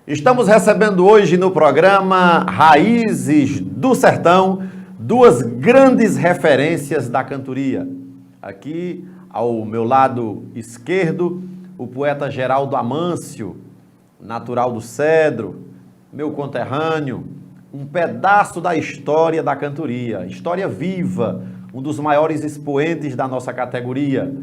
Estamos recebendo hoje no programa Raízes do Sertão duas grandes referências da cantoria. Aqui, ao meu lado esquerdo, o poeta Geraldo Amâncio, natural do Cedro, meu conterrâneo, um pedaço da história da cantoria, história viva, um dos maiores expoentes da nossa categoria.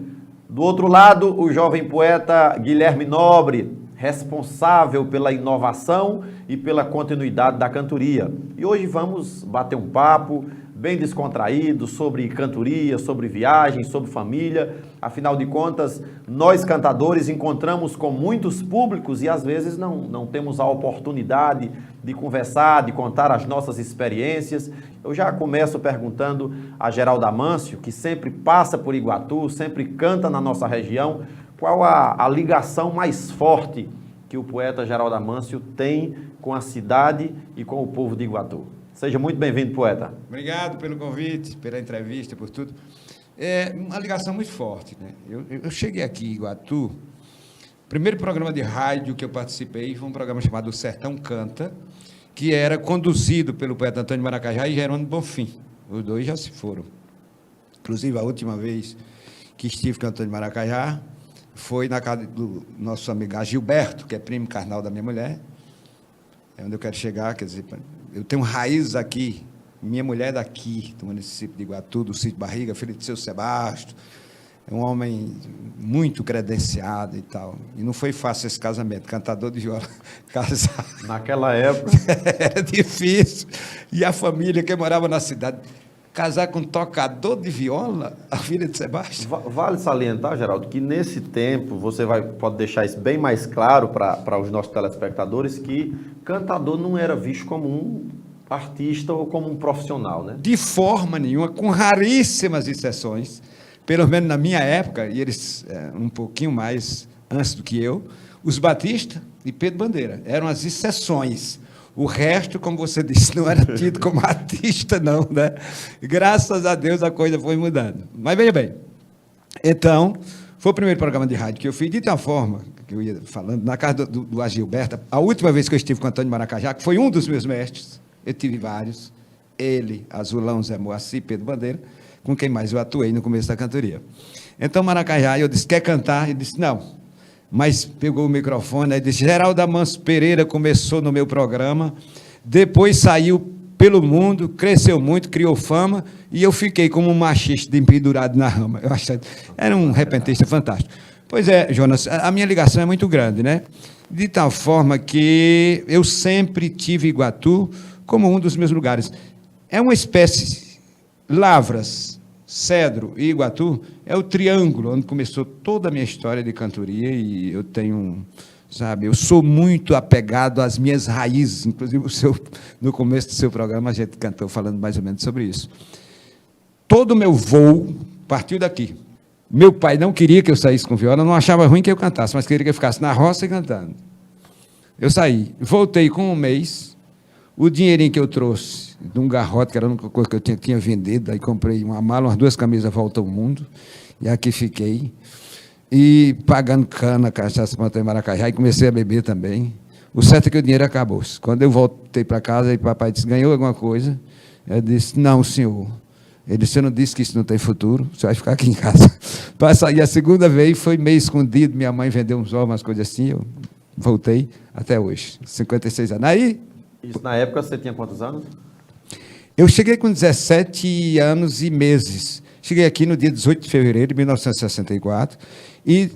Do outro lado, o jovem poeta Guilherme Nobre, responsável pela inovação e pela continuidade da cantoria. E hoje vamos bater um papo bem descontraído sobre cantoria, sobre viagem, sobre família. Afinal de contas, nós cantadores encontramos com muitos públicos e às vezes não temos a oportunidade de conversar, de contar as nossas experiências. Eu já começo perguntando a Geraldo Amâncio, que sempre passa por Iguatu, sempre canta na nossa região, qual a ligação mais forte que o poeta Geraldo Amâncio tem com a cidade e com o povo de Iguatu? Seja muito bem-vindo, poeta. Obrigado pelo convite, pela entrevista, por tudo. É uma ligação muito forte, né? Eu cheguei aqui em Iguatu, o primeiro programa de rádio que eu participei foi um programa chamado Sertão Canta, que era conduzido pelo poeta Antônio Maracajá e Jerônimo Bonfim. Os dois já se foram. Inclusive, a última vez que estive com o Antônio Maracajá foi na casa do nosso amigo Gilberto, que é primo carnal da minha mulher. É onde eu quero chegar, quer dizer, eu tenho raízes aqui, minha mulher é daqui, do município de Iguatu, do sítio Barriga, filho de seu Sebastião, é um homem muito credenciado e tal, e não foi fácil esse casamento, cantador de viola, casar. Naquela época era difícil, e a família que morava na cidade, casar com um tocador de viola, a filha de Sebastião. Vale salientar, Geraldo, que nesse tempo, você pode deixar isso bem mais claro para os nossos telespectadores, que cantador não era visto como um artista ou como um profissional, né? De forma nenhuma, com raríssimas exceções, pelo menos na minha época, e eles um pouquinho mais antes do que eu, os Batista e Pedro Bandeira eram as exceções. O resto, como você disse, não era tido como artista, não, né? Graças a Deus a coisa foi mudando. Mas veja bem, então, foi o primeiro programa de rádio que eu fiz, de tal forma, que eu ia falando, na casa do Agilberto, a última vez que eu estive com o Antônio Maracajá, que foi um dos meus mestres, eu tive vários, ele, Azulão, Zé Moacir, Pedro Bandeira, com quem mais eu atuei no começo da cantoria. Então, Maracajá, eu disse, quer cantar? Ele disse, não. Mas pegou o microfone e disse, Geraldo Amâncio Pereira começou no meu programa, depois saiu pelo mundo, cresceu muito, criou fama, e eu fiquei como um machista empendurado na rama. Eu achei, era um repentista fantástico. Pois é, Jonas, a minha ligação é muito grande, né? De tal forma que eu sempre tive Iguatu como um dos meus lugares. É uma espécie, Lavras, Cedro e Iguatu, é o triângulo onde começou toda a minha história de cantoria, e eu tenho, sabe, eu sou muito apegado às minhas raízes, inclusive no começo do seu programa a gente cantou falando mais ou menos sobre isso. Todo o meu voo partiu daqui. Meu pai não queria que eu saísse com viola, não achava ruim que eu cantasse, mas queria que eu ficasse na roça e cantando. Eu saí, voltei com um mês, o dinheirinho que eu trouxe de um garrote, que era a única coisa que eu tinha vendido, aí comprei uma mala, umas 2 camisas Volta ao Mundo, e aqui fiquei, e pagando cana, cachaça, Antônio Maracajá, e comecei a beber também. O certo é que o dinheiro acabou-se. Quando eu voltei para casa, e papai disse, ganhou alguma coisa? Eu disse, não, senhor. Ele disse, você não disse que isso não tem futuro, você vai ficar aqui em casa. E a segunda vez foi meio escondido, minha mãe vendeu uns ovos, umas coisas assim, eu voltei até hoje, 56 anos. Aí... Isso na época você tinha quantos anos? Eu cheguei com 17 anos e meses. Cheguei aqui no dia 18 de fevereiro de 1964 e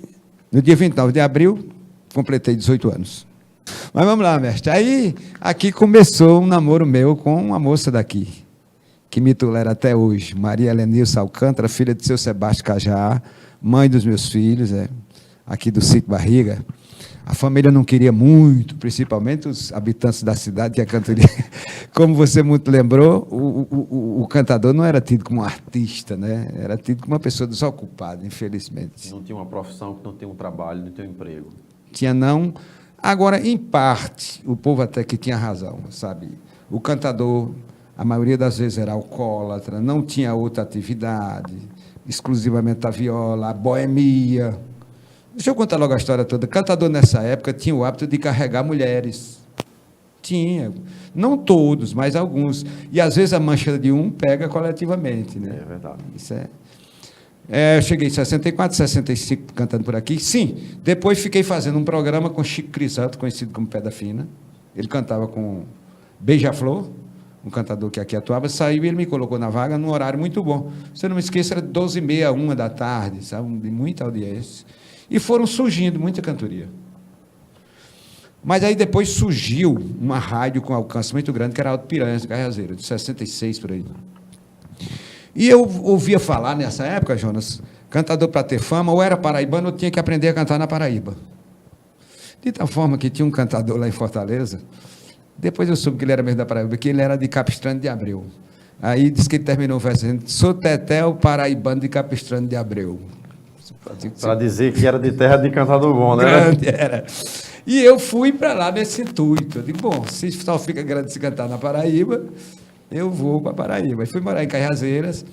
no dia 29 de abril completei 18 anos. Mas vamos lá, mestre. Aí, aqui começou um namoro meu com uma moça daqui, que me tolera até hoje, Maria Helenilson Alcântara, filha de seu Sebastião Cajá, mãe dos meus filhos, aqui do sítio Barriga. A família não queria muito, principalmente os habitantes da cidade, que a cantoria, como você muito lembrou, o cantador não era tido como um artista, né? Era tido como uma pessoa desocupada, infelizmente. Não tinha uma profissão, não tinha um trabalho, não tinha um emprego. Tinha não. Agora, em parte, o povo até que tinha razão, sabe? O cantador, a maioria das vezes era alcoólatra, não tinha outra atividade, exclusivamente a viola, a boemia, Deixa eu contar logo a história toda. Cantador, nessa época, tinha o hábito de carregar mulheres. Tinha. Não todos, mas alguns. E, às vezes, a mancha de um pega coletivamente, né? É verdade. Isso eu cheguei em 64, 65 cantando por aqui. Sim, depois fiquei fazendo um programa com Chico Crisanto, conhecido como Pedra Fina. Ele cantava com Beija-Flor, um cantador que aqui atuava, saiu e ele me colocou na vaga num horário muito bom. Se eu não me esqueço, era 12h30, 1 da tarde, sabe? De muita audiência. E foram surgindo muita cantoria. Mas aí depois surgiu uma rádio com alcance muito grande, que era a Alto Piranhas, de Cajazeiras, de 66 por aí. E eu ouvia falar nessa época, Jonas, cantador para ter fama, ou era paraibano, ou tinha que aprender a cantar na Paraíba. De tal forma que tinha um cantador lá em Fortaleza, depois eu soube que ele era mesmo da Paraíba, que ele era de Capistrano de Abreu. Aí disse que ele terminou o verso dizendo: sou Tetel, paraibano de Capistrano de Abreu. Para dizer que era de terra de cantador bom, né? Grande era. E eu fui para lá nesse intuito. Eu digo, bom, se só fica grande se cantar na Paraíba, eu vou para a Paraíba. E fui morar em Cajazeiras,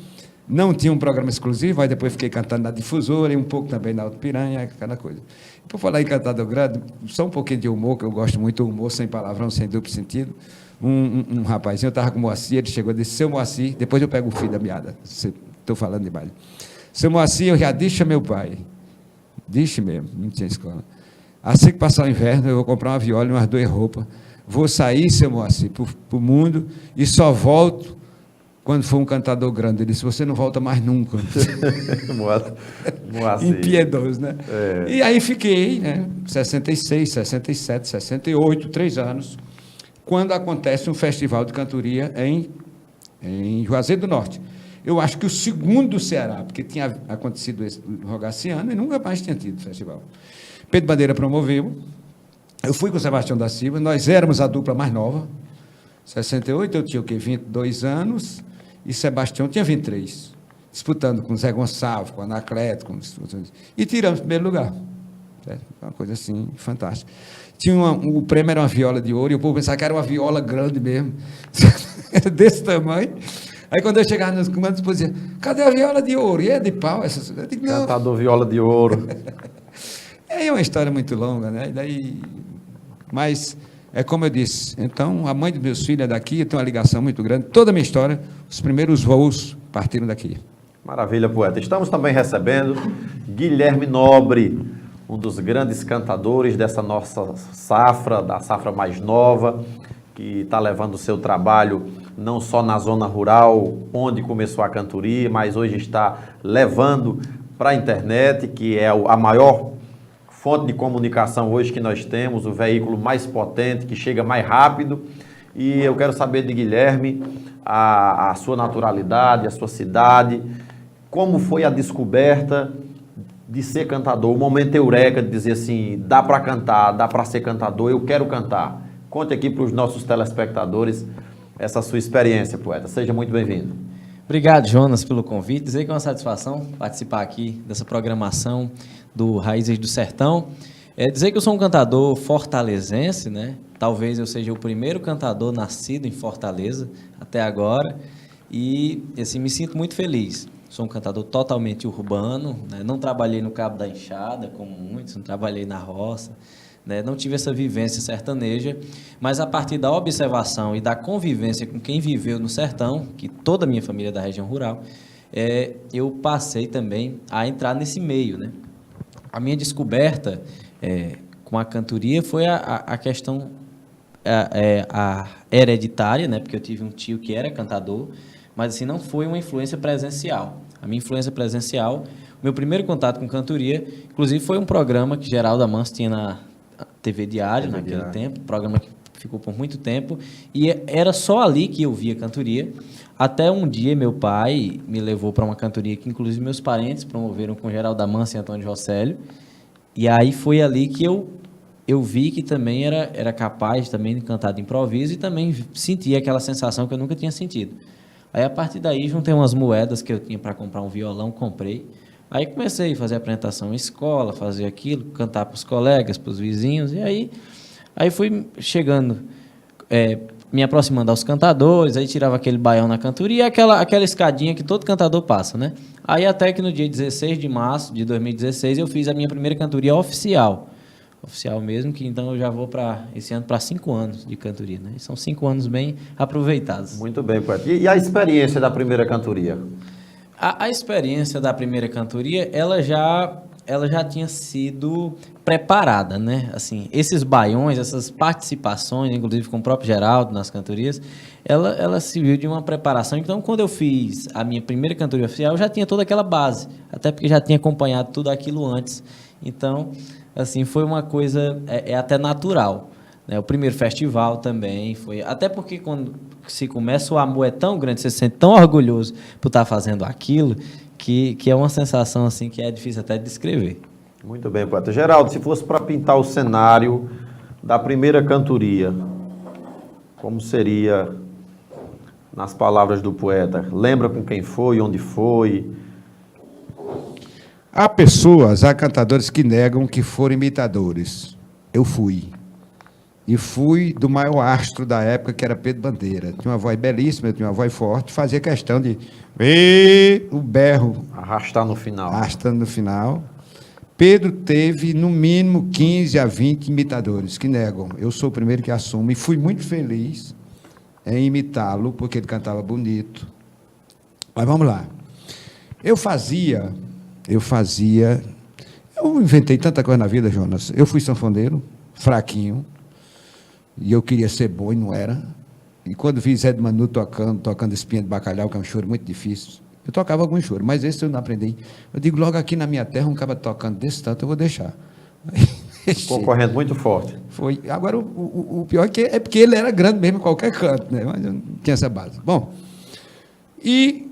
não tinha um programa exclusivo, aí depois fiquei cantando na Difusora e um pouco também na Alto Piranha, aquela coisa. Por falar em cantador grande, só um pouquinho de humor, que eu gosto muito do humor, sem palavrão, sem duplo sentido. Um rapazinho, eu estava com o Moacir, ele chegou e disse: seu Moacir, depois eu pego o fio da meada, estou falando demais. Seu Moacir, eu já disse a meu pai, disse mesmo, não tinha escola. Assim que passar o inverno, eu vou comprar uma viola e umas 2 roupas. Vou sair, seu Moacir, para o mundo e só volto quando for um cantador grande. Ele disse: você não volta mais nunca. Moacir. Impiedoso, né? É. E aí fiquei, né? 66, 67, 68, 3 anos, quando acontece um festival de cantoria em Juazeiro do Norte. Eu acho que o segundo do Ceará, porque tinha acontecido esse do Rogaciano e nunca mais tinha tido festival. Pedro Bandeira promoveu, eu fui com o Sebastião da Silva, nós éramos a dupla mais nova, 68, eu tinha o quê? 22 anos, e Sebastião tinha 23, disputando com o Zé Gonçalves, com o Anacleto, e tiramos o primeiro lugar. Certo? Uma coisa assim, fantástica. O prêmio era uma viola de ouro, e o povo pensava que era uma viola grande mesmo, era desse tamanho. Aí, quando eu chegava nos comandos, o povo dizia: cadê a viola de ouro? E é de pau? Eu digo, não. Cantador viola de ouro. É uma história muito longa, né? Mas, é como eu disse, então, a mãe dos meus filhos é daqui, eu tenho uma ligação muito grande. Toda a minha história, os primeiros voos partiram daqui. Maravilha, poeta. Estamos também recebendo Guilherme Nobre, um dos grandes cantadores dessa nossa safra, da safra mais nova, que está levando o seu trabalho não só na zona rural, onde começou a cantoria, mas hoje está levando para a internet, que é a maior fonte de comunicação hoje que nós temos, o veículo mais potente, que chega mais rápido. E eu quero saber de Guilherme a sua naturalidade, a sua cidade, como foi a descoberta de ser cantador, o momento eureka de dizer assim: dá para cantar, dá para ser cantador, eu quero cantar. Conte aqui para os nossos telespectadores essa sua experiência, poeta. Seja muito bem-vindo. Obrigado, Jonas, pelo convite. Dizer que é uma satisfação participar aqui dessa programação do Raízes do Sertão. Dizer que eu sou um cantador fortalezense, né? Talvez eu seja o primeiro cantador nascido em Fortaleza até agora. E assim, me sinto muito feliz. Sou um cantador totalmente urbano, né? Não trabalhei no Cabo da Enxada, como muitos, não trabalhei na roça. Né? Não tive essa vivência sertaneja, mas a partir da observação e da convivência com quem viveu no sertão, que toda a minha família é da região rural, eu passei também a entrar nesse meio. Né? A minha descoberta com a cantoria foi a questão a hereditária, né? Porque eu tive um tio que era cantador, mas assim, não foi uma influência presencial. A minha influência presencial, o meu primeiro contato com cantoria, inclusive foi um programa que Geraldo Amancio tinha na TV Diário, naquele tempo, programa que ficou por muito tempo, e era só ali que eu via cantoria, até um dia meu pai me levou para uma cantoria que inclusive meus parentes promoveram com Geraldo Amancio e Antônio Josélio, e aí foi ali que eu vi que também era capaz também de cantar de improviso e também sentia aquela sensação que eu nunca tinha sentido. Aí, a partir daí, juntei umas moedas que eu tinha para comprar um violão, comprei. Aí comecei a fazer apresentação em escola, fazer aquilo, cantar para os colegas, para os vizinhos, e aí fui chegando me aproximando aos cantadores, aí tirava aquele baião na cantoria, aquela escadinha que todo cantador passa, né? Aí até que no dia 16 de março de 2016 eu fiz a minha primeira cantoria oficial mesmo, que então eu já vou esse ano para 5 anos de cantoria, né? E são 5 anos bem aproveitados. Muito bem, poeta. E a experiência da primeira cantoria? A experiência da primeira cantoria, ela já tinha sido preparada, né? Assim, esses baiões, essas participações, inclusive com o próprio Geraldo nas cantorias, ela se viu de uma preparação. Então, quando eu fiz a minha primeira cantoria oficial, eu já tinha toda aquela base, até porque já tinha acompanhado tudo aquilo antes. Então, assim, foi uma coisa até natural, né? O primeiro festival também foi, até porque quando se começa, o amor é tão grande, você se sente tão orgulhoso por estar fazendo aquilo, que é uma sensação assim que é difícil até de descrever. Muito bem, poeta. Geraldo, se fosse para pintar o cenário da primeira cantoria, como seria, nas palavras do poeta? Lembra com quem foi, onde foi? Há cantadores que negam que foram imitadores. Eu fui. E fui do maior astro da época, que era Pedro Bandeira. Tinha uma voz belíssima, tinha uma voz forte, fazia questão de o berro. Arrastar no final. Arrastando no final. Pedro teve, no mínimo, 15 a 20 imitadores que negam. Eu sou o primeiro que assumo. E fui muito feliz em imitá-lo, porque ele cantava bonito. Mas vamos lá. Eu inventei tanta coisa na vida, Jonas. Eu fui sanfoneiro, fraquinho, e eu queria ser bom e não era. E quando vi Zé de Manu tocando Espinha de Bacalhau, que é um choro muito difícil, eu tocava algum choro, mas esse eu não aprendi. Eu digo, logo aqui na minha terra, um cara tocando desse tanto, eu vou deixar. Concorrendo muito forte. Foi. Agora, o pior é porque ele era grande mesmo em qualquer canto, né? Mas eu não tinha essa base. Bom, e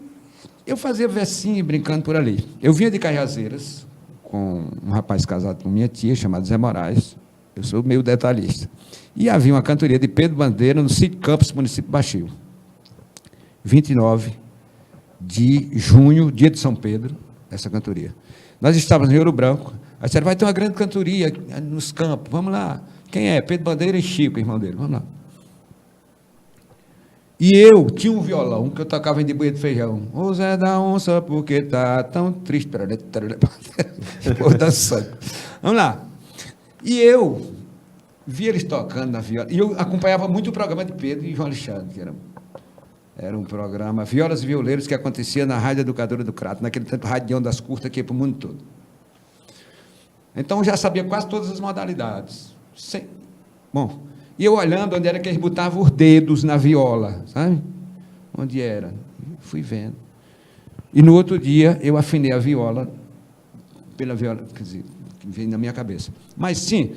eu fazia versinho brincando por ali. Eu vinha de Cajazeiras, com um rapaz casado com minha tia, chamado Zé Moraes. Eu sou meio detalhista. E havia uma cantoria de Pedro Bandeira no Sítio Campos, município de Baixio. 29 de junho, dia de São Pedro, essa cantoria. Nós estávamos em Ouro Branco. Aí disseram, vai ter uma grande cantoria nos campos, vamos lá. Quem é? Pedro Bandeira e Chico, irmão dele, vamos lá. E eu tinha um violão que eu tocava em de buia de feijão. Ô Zé da Onça, porque tá tão triste. Pô, dançando. Vamos lá. E eu via eles tocando na viola. E eu acompanhava muito o programa de Pedro e João Alexandre, que era um programa Violas e Violeiros que acontecia na Rádio Educadora do Crato, naquele tempo rádio de ondas curtas que ia para o mundo todo. Então eu já sabia quase todas as modalidades. Bom, e eu olhando onde era que eles botavam os dedos na viola, sabe? Onde era. Fui vendo. E no outro dia eu afinei a viola pela viola, quer dizer, que veio na minha cabeça. Mas sim,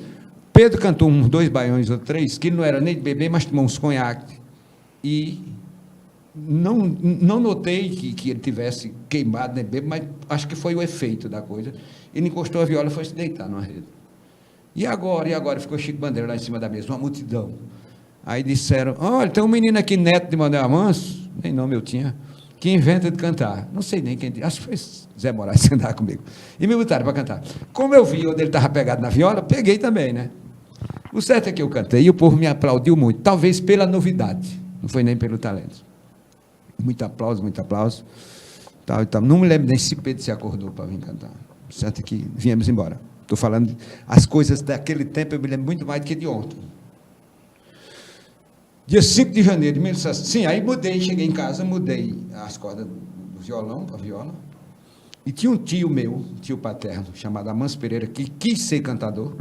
Pedro cantou uns 2 baiões ou 3, que ele não era nem de beber, mas tomou uns conhaque. E não notei que ele tivesse queimado, nem bebo, mas acho que foi o efeito da coisa. Ele encostou a viola e foi se deitar numa rede. E agora? Ficou Chico Bandeira lá em cima da mesa, uma multidão. Aí disseram, olha, tem um menino aqui, neto de Manuel Manso, nem nome eu tinha, que inventa de cantar. Não sei nem quem, acho que foi Zé Moraes que andava comigo. E me botaram para cantar. Como eu vi onde ele estava pegado na viola, peguei também, né? O certo é que eu cantei e o povo me aplaudiu muito, talvez pela novidade, não foi nem pelo talento. Muito aplauso. Tal. Não me lembro nem se Pedro se acordou para vir cantar. O certo é que viemos embora. Estou falando, as coisas daquele tempo eu me lembro muito mais do que de ontem. Dia 5 de janeiro de 1960. Sim, aí cheguei em casa, mudei as cordas do violão para a viola. E tinha um tio meu, um tio paterno, chamado Amanso Pereira, que quis ser cantador.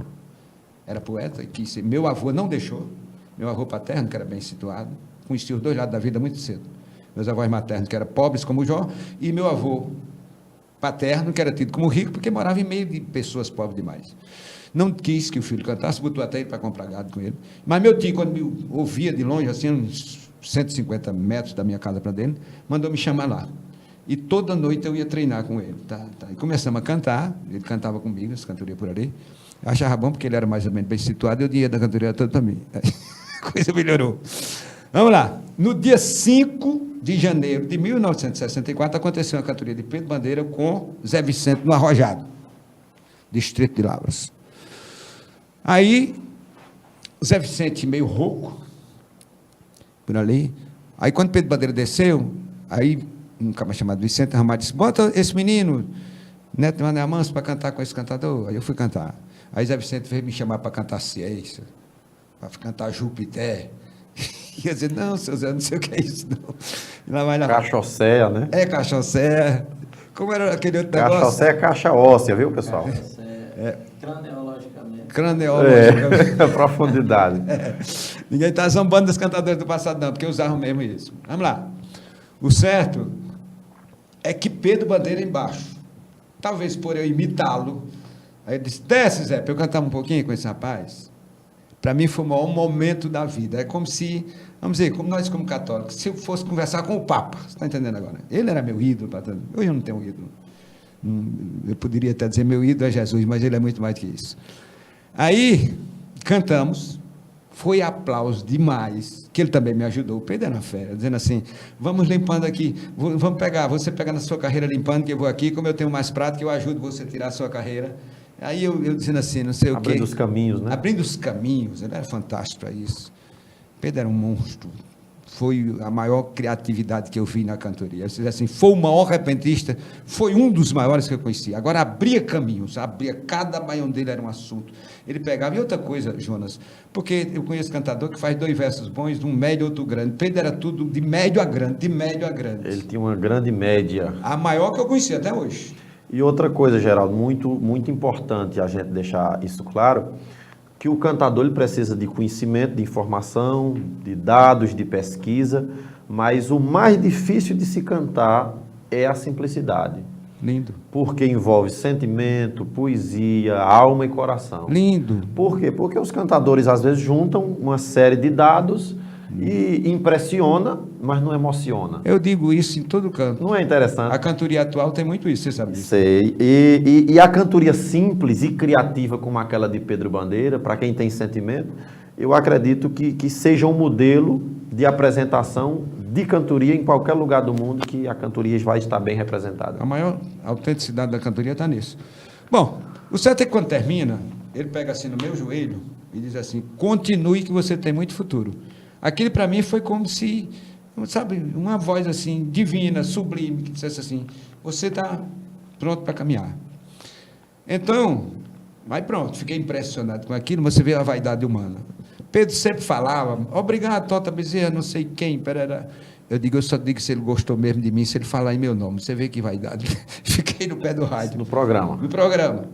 Era poeta e quis ser. Meu avô não deixou. Meu avô paterno, que era bem situado, conhecia os 2 lados da vida muito cedo. Meus avós maternos, que eram pobres como o Jó, e meu avô paterno, que era tido como rico, porque morava em meio de pessoas pobres demais. Não quis que o filho cantasse, botou até ele para comprar gado com ele. Mas meu tio, quando me ouvia de longe, assim, uns 150 metros da minha casa para dentro, mandou me chamar lá. E toda noite eu ia treinar com ele. Tá. E começamos a cantar, ele cantava comigo, essa cantoria por ali. Eu achava bom, porque ele era mais ou menos bem situado, e eu ia da cantoria toda também. A coisa melhorou. Vamos lá. No dia 5 de janeiro de 1964, aconteceu uma cantoria de Pedro Bandeira com Zé Vicente no Arrojado, distrito de Lavras. Aí, Zé Vicente meio rouco, por ali. Aí, quando Pedro Bandeira desceu, aí um cara chamado Vicente Ramalho disse, bota esse menino, Neto de Mané Manso, para cantar com esse cantador. Aí eu fui cantar. Aí Zé Vicente veio me chamar para cantar Ciência, para cantar Júpiter. E eu disse, não, seu Zé, não sei o que é isso, não. E lá vai lá. Cachossé, né? É, cachossé. Como era aquele outro negócio? Cachossé é caixa óssea, viu, pessoal? Craneologicamente. Craneologicamente. É, profundidade. Ninguém está zombando dos cantadores do passado, não, porque usavam mesmo isso. Vamos lá. O certo é que Pedro Bandeira embaixo, talvez por eu imitá-lo, aí ele disse, desce, Zé, para eu cantar um pouquinho com esse rapaz. Para mim foi o maior momento da vida. É como se, vamos dizer, como nós como católicos, se eu fosse conversar com o Papa, você está entendendo agora? Ele era meu ídolo, hoje eu não tenho um ídolo. Eu poderia até dizer meu ídolo é Jesus, mas ele é muito mais que isso. Aí, cantamos, foi aplauso demais, que ele também me ajudou, o Pedro era fera, dizendo assim, vamos limpando aqui, vamos pegar, você pega na sua carreira limpando, que eu vou aqui, como eu tenho mais prática, eu ajudo você a tirar a sua carreira. Aí eu dizendo assim, não sei o quê. Abrindo os caminhos, né? Abrindo os caminhos, ele era fantástico para isso. Pedro era um monstro. Foi a maior criatividade que eu vi na cantoria. Eu assim, foi o maior repentista, foi um dos maiores que eu conheci. Agora abria caminhos, cada baião dele era um assunto. Ele pegava, e outra coisa, Jonas, porque eu conheço cantador que faz 2 versos bons, um médio e outro grande. Pedro era tudo de médio a grande, de médio a grande. Ele tinha uma grande média. A maior que eu conheci até hoje. E outra coisa, Geraldo, muito importante a gente deixar isso claro, que o cantador ele precisa de conhecimento, de informação, de dados, de pesquisa, mas o mais difícil de se cantar é a simplicidade. Lindo. Porque envolve sentimento, poesia, alma e coração. Lindo. Por quê? Porque os cantadores às vezes juntam uma série de dados e impressiona, mas não emociona. Eu digo isso em todo canto. Não é interessante? A cantoria atual tem muito isso, você sabe disso? Sei. E a cantoria simples e criativa como aquela de Pedro Bandeira, para quem tem sentimento, eu acredito que seja um modelo de apresentação de cantoria em qualquer lugar do mundo que a cantoria vai estar bem representada. A maior autenticidade da cantoria está nisso. Bom, o certo é que quando termina, ele pega assim no meu joelho e diz assim, continue que você tem muito futuro. Aquilo para mim foi como se, sabe, uma voz assim, divina, sublime, que dissesse assim, você está pronto para caminhar. Então, mas pronto, fiquei impressionado com aquilo, mas você vê a vaidade humana. Pedro sempre falava, obrigado, Tota Bezerra, não sei quem, perera. Eu só digo se ele gostou mesmo de mim, se ele falar em meu nome. Você vê que vaidade. Fiquei no pé do rádio. No programa. No programa.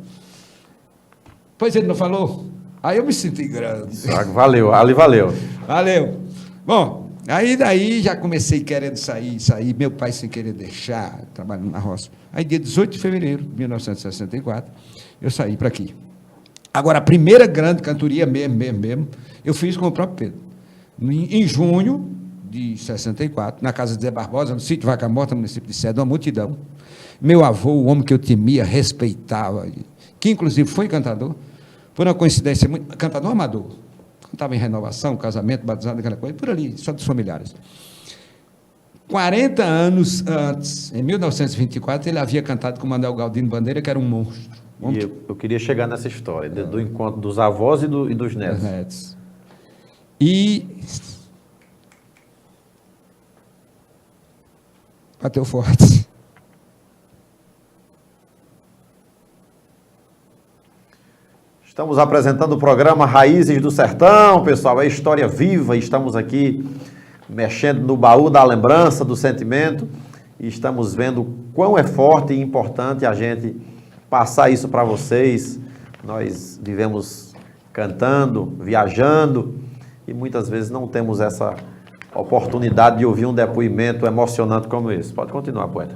Pois ele não falou? Aí eu me senti grande. Valeu, ali valeu. Valeu. Bom, aí daí já comecei querendo sair, meu pai sem querer deixar, trabalhando na roça. Aí dia 18 de fevereiro de 1964, eu saí para aqui. Agora, a primeira grande cantoria mesmo, eu fiz com o próprio Pedro. Em junho de 64, na casa de Zé Barbosa, no sítio Vaca Morta, no município de Cedo, uma multidão. Meu avô, o homem que eu temia, respeitava, que inclusive foi cantador, por uma coincidência, cantador amador, cantava em renovação, casamento, batizado, aquela coisa, por ali, só dos familiares. 40 anos antes, em 1924, ele havia cantado com Manuel Galdino Bandeira, que era um monstro. E eu queria chegar nessa história, do encontro dos avós e dos netos. E bateu forte. Estamos apresentando o programa Raízes do Sertão, pessoal, é história viva, estamos aqui mexendo no baú da lembrança, do sentimento, e estamos vendo quão é forte e importante a gente passar isso para vocês. Nós vivemos cantando, viajando, e muitas vezes não temos essa oportunidade de ouvir um depoimento emocionante como esse. Pode continuar, poeta.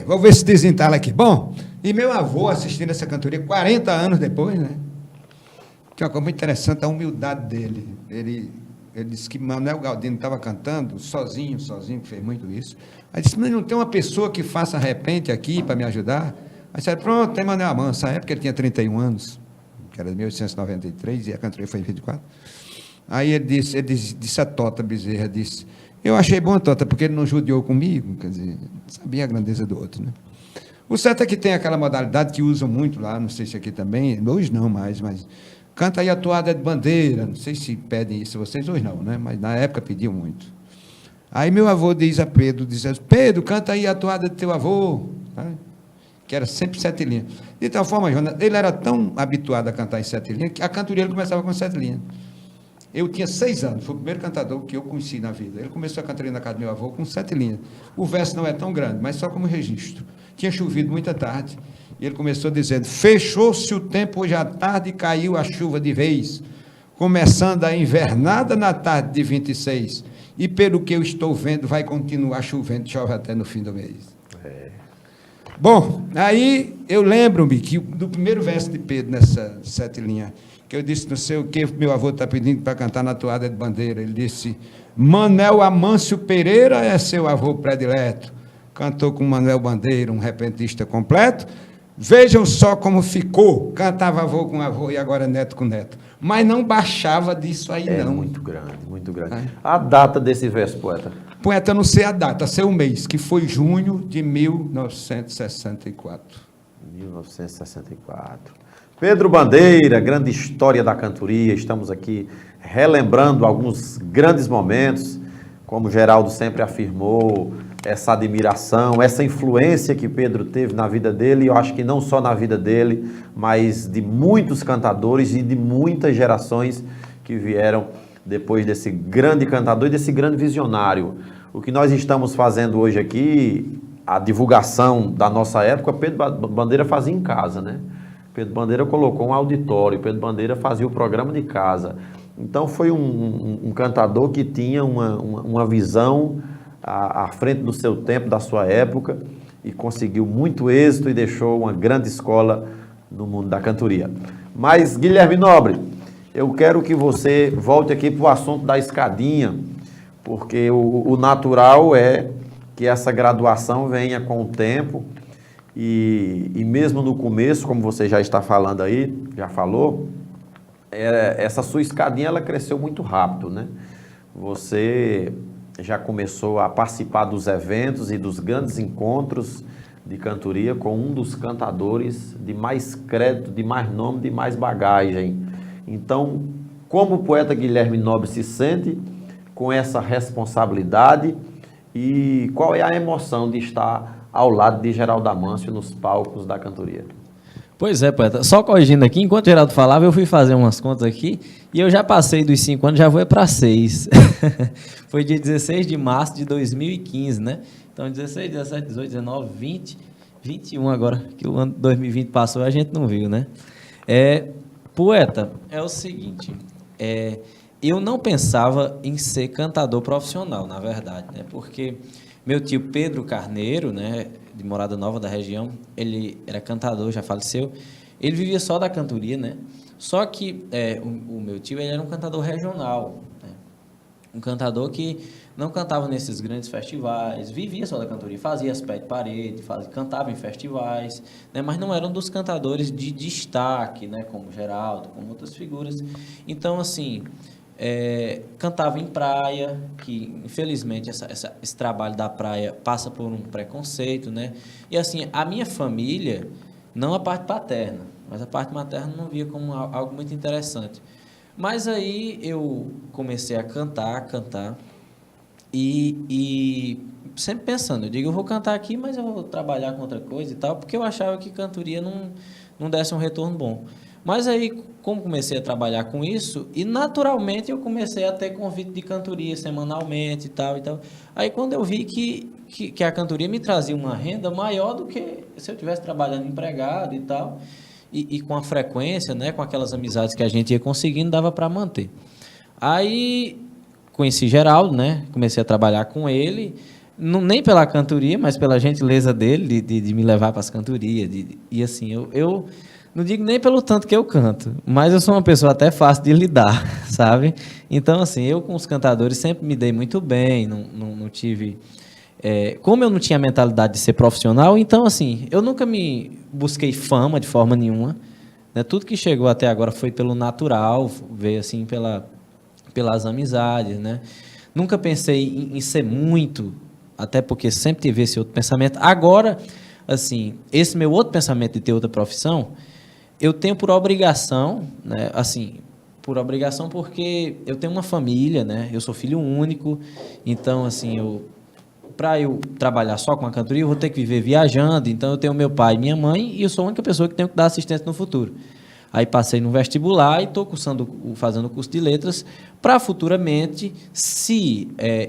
Vou ver se desentala aqui. Bom, e meu avô assistindo essa cantoria 40 anos depois, né? Que é uma coisa muito interessante, a humildade dele. Ele disse que Manuel Galdino estava cantando sozinho, que fez muito isso. Aí disse, mas não tem uma pessoa que faça repente aqui para me ajudar? Aí disse, pronto, tem Manuel Manso. Na época ele tinha 31 anos, que era de 1893, e a cantoria foi em 24. Aí ele disse a Tota Bezerra, disse, eu achei bom, Tota, porque ele não judiou comigo, quer dizer, sabia a grandeza do outro, né? O certo é que tem aquela modalidade que usam muito lá, não sei se aqui também, hoje não mais, mas canta aí a toada de bandeira. Não sei se pedem isso vocês hoje não, né? Mas na época pediam muito. Aí meu avô diz a Pedro, Pedro, canta aí a toada do teu avô, né? Que era sempre 7 linhas. De tal forma, Jonas, ele era tão habituado a cantar em 7 linhas, que a cantoria ele começava com 7 linhas. Eu tinha 6 anos, foi o primeiro cantador que eu conheci na vida. Ele começou a cantoria na casa do meu avô com 7 linhas. O verso não é tão grande, mas só como registro. Tinha chovido muita tarde, e ele começou dizendo, fechou-se o tempo hoje à tarde e caiu a chuva de vez, começando a invernada na tarde de 26, e pelo que eu estou vendo, vai continuar chovendo, chove até no fim do mês. Bom, aí eu lembro-me que do primeiro verso de Pedro, nessa 7 linhas, que eu disse, não sei o que, meu avô está pedindo para cantar na toada de bandeira. Ele disse, Manuel Amâncio Pereira é seu avô predileto. Cantou com Manuel Bandeira, um repentista completo. Vejam só como ficou. Cantava avô com avô e agora neto com neto. Mas não baixava disso aí, não. Muito grande, muito grande. A data desse verso, poeta? Poeta, não sei a data, sei o mês, que foi junho de 1964. 1964. Pedro Bandeira, grande história da cantoria. Estamos aqui relembrando alguns grandes momentos, como Geraldo sempre afirmou, essa admiração, essa influência que Pedro teve na vida dele, e eu acho que não só na vida dele, mas de muitos cantadores e de muitas gerações que vieram depois desse grande cantador e desse grande visionário. O que nós estamos fazendo hoje aqui, a divulgação da nossa época, Pedro Bandeira fazia em casa, né? Pedro Bandeira colocou um auditório, Pedro Bandeira fazia o programa de casa. Então foi um cantador que tinha uma visão à frente do seu tempo, da sua época, e conseguiu muito êxito e deixou uma grande escola no mundo da cantoria. Mas, Guilherme Nobre, eu quero que você volte aqui para o assunto da escadinha, porque o natural é que essa graduação venha com o tempo, e mesmo no começo, como você já está falando aí, já falou, essa sua escadinha ela cresceu muito rápido, né? Você já começou a participar dos eventos e dos grandes encontros de cantoria com um dos cantadores de mais crédito, de mais nome, de mais bagagem. Então, como o poeta Guilherme Nobre se sente com essa responsabilidade e qual é a emoção de estar ao lado de Geraldo Amâncio nos palcos da cantoria? Pois é, poeta. Só corrigindo aqui, enquanto o Geraldo falava, eu fui fazer umas contas aqui e eu já passei dos 5 anos, já vou para 6. Foi dia 16 de março de 2015, né? Então, 16, 17, 18, 19, 20, 21 agora, que o ano 2020 passou a gente não viu, né? Poeta, é o seguinte, eu não pensava em ser cantador profissional, na verdade, né? Porque meu tio Pedro Carneiro, né, de Morada Nova, da região, ele era cantador, já faleceu. Ele vivia só da cantoria, né? Só que o meu tio ele era um cantador regional, né? Um cantador que não cantava nesses grandes festivais, vivia só da cantoria, fazia as pés de parede, cantava em festivais, né? Mas não era um dos cantadores de destaque, né? Como Geraldo, como outras figuras. Então, assim... cantava em praia, que infelizmente esse trabalho da praia passa por um preconceito, né? E assim, a minha família, não a parte paterna, mas a parte materna não via como algo muito interessante. Mas aí eu comecei a cantar, e sempre pensando, eu digo, eu vou cantar aqui, mas eu vou trabalhar com outra coisa e tal, porque eu achava que cantoria não desse um retorno bom. Mas aí, como comecei a trabalhar com isso, e naturalmente eu comecei a ter convite de cantoria semanalmente e tal. Aí quando eu vi que a cantoria me trazia uma renda maior do que se eu estivesse trabalhando empregado e tal, e com a frequência, né, com aquelas amizades que a gente ia conseguindo, dava para manter. Aí conheci Geraldo, né, comecei a trabalhar com ele, nem pela cantoria, mas pela gentileza dele de me levar para as cantorias. E assim, eu não digo nem pelo tanto que eu canto, mas eu sou uma pessoa até fácil de lidar, sabe? Então, assim, eu com os cantadores sempre me dei muito bem, não tive... como eu não tinha a mentalidade de ser profissional, então, assim, eu nunca me busquei fama de forma nenhuma, né? Tudo que chegou até agora foi pelo natural, veio, assim, pelas amizades, né? Nunca pensei em ser muito, até porque sempre tive esse outro pensamento. Agora, assim, esse meu outro pensamento de ter outra profissão... eu tenho por obrigação, né, assim, por obrigação porque eu tenho uma família, né, eu sou filho único, então, assim, para eu trabalhar só com a cantoria, eu vou ter que viver viajando, então eu tenho meu pai e minha mãe e eu sou a única pessoa que tenho que dar assistência no futuro. Aí passei no vestibular e estou fazendo o curso de letras para futuramente, se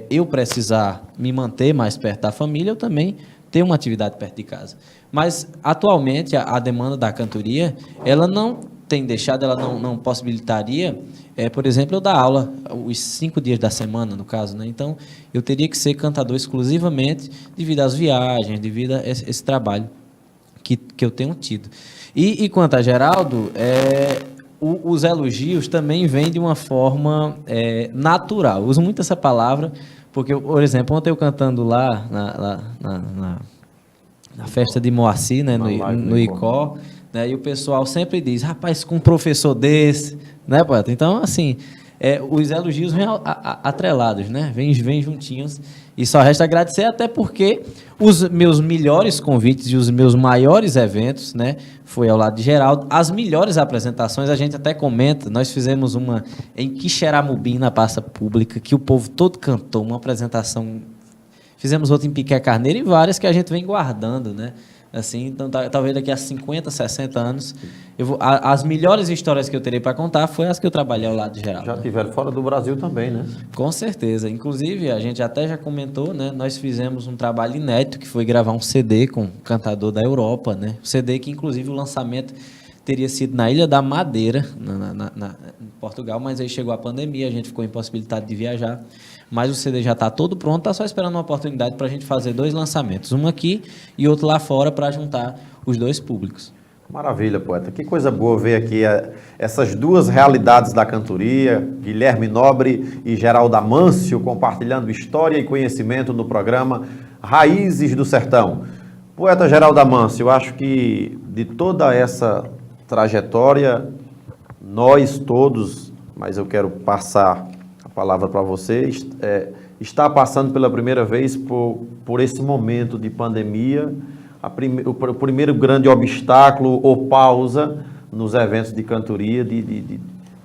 eu precisar me manter mais perto da família, eu também ter uma atividade perto de casa. Mas, atualmente, a demanda da cantoria, ela não tem deixado, ela não possibilitaria, por exemplo, eu dar aula os 5 dias da semana, no caso, né? Então, eu teria que ser cantador exclusivamente devido às viagens, devido a esse trabalho que eu tenho tido. E quanto a Geraldo, os elogios também vêm de uma forma natural. Eu uso muito essa palavra, porque, por exemplo, ontem eu cantando lá na festa de Moacir, né, no Icó, né, e o pessoal sempre diz, rapaz, com um professor desse, né, poeta? Então, assim, os elogios vêm atrelados, né? Vêm juntinhos. E só resta agradecer, até porque os meus melhores convites e os meus maiores eventos, né, foi ao lado de Geraldo. As melhores apresentações, a gente até comenta, nós fizemos uma em Quixeramobim, na praça pública, que o povo todo cantou, uma apresentação. Fizemos outra em Piqué Carneiro e várias que a gente vem guardando, né? Assim, então, talvez daqui a 50, 60 anos, as melhores histórias que eu terei para contar foi as que eu trabalhei ao lado de Geraldo. Já tiveram fora do Brasil também, né? Com certeza. Inclusive, a gente até já comentou, né? Nós fizemos um trabalho inédito, que foi gravar um CD com um cantador da Europa, né? Um CD que, inclusive, o lançamento teria sido na Ilha da Madeira, em Portugal, mas aí chegou a pandemia, a gente ficou impossibilitado de viajar. Mas o CD já está todo pronto, está só esperando uma oportunidade para a gente fazer 2 lançamentos, um aqui e outro lá fora, para juntar os 2 públicos. Maravilha, poeta. Que coisa boa ver aqui essas 2 realidades da cantoria, Guilherme Nobre e Geraldo Amâncio, compartilhando história e conhecimento no programa Raízes do Sertão. Poeta Geraldo Amâncio, eu acho que de toda essa trajetória, nós todos, mas eu quero passar a palavra para vocês, está passando pela primeira vez por esse momento de pandemia, o primeiro grande obstáculo ou pausa nos eventos de cantoria, de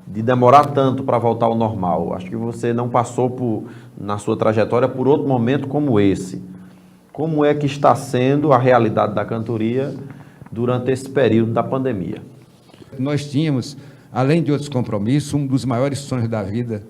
demorar tanto para voltar ao normal. Acho que você não passou na sua trajetória por outro momento como esse. Como é que está sendo a realidade da cantoria durante esse período da pandemia? Nós tínhamos, além de outros compromissos, um dos maiores sonhos da vida,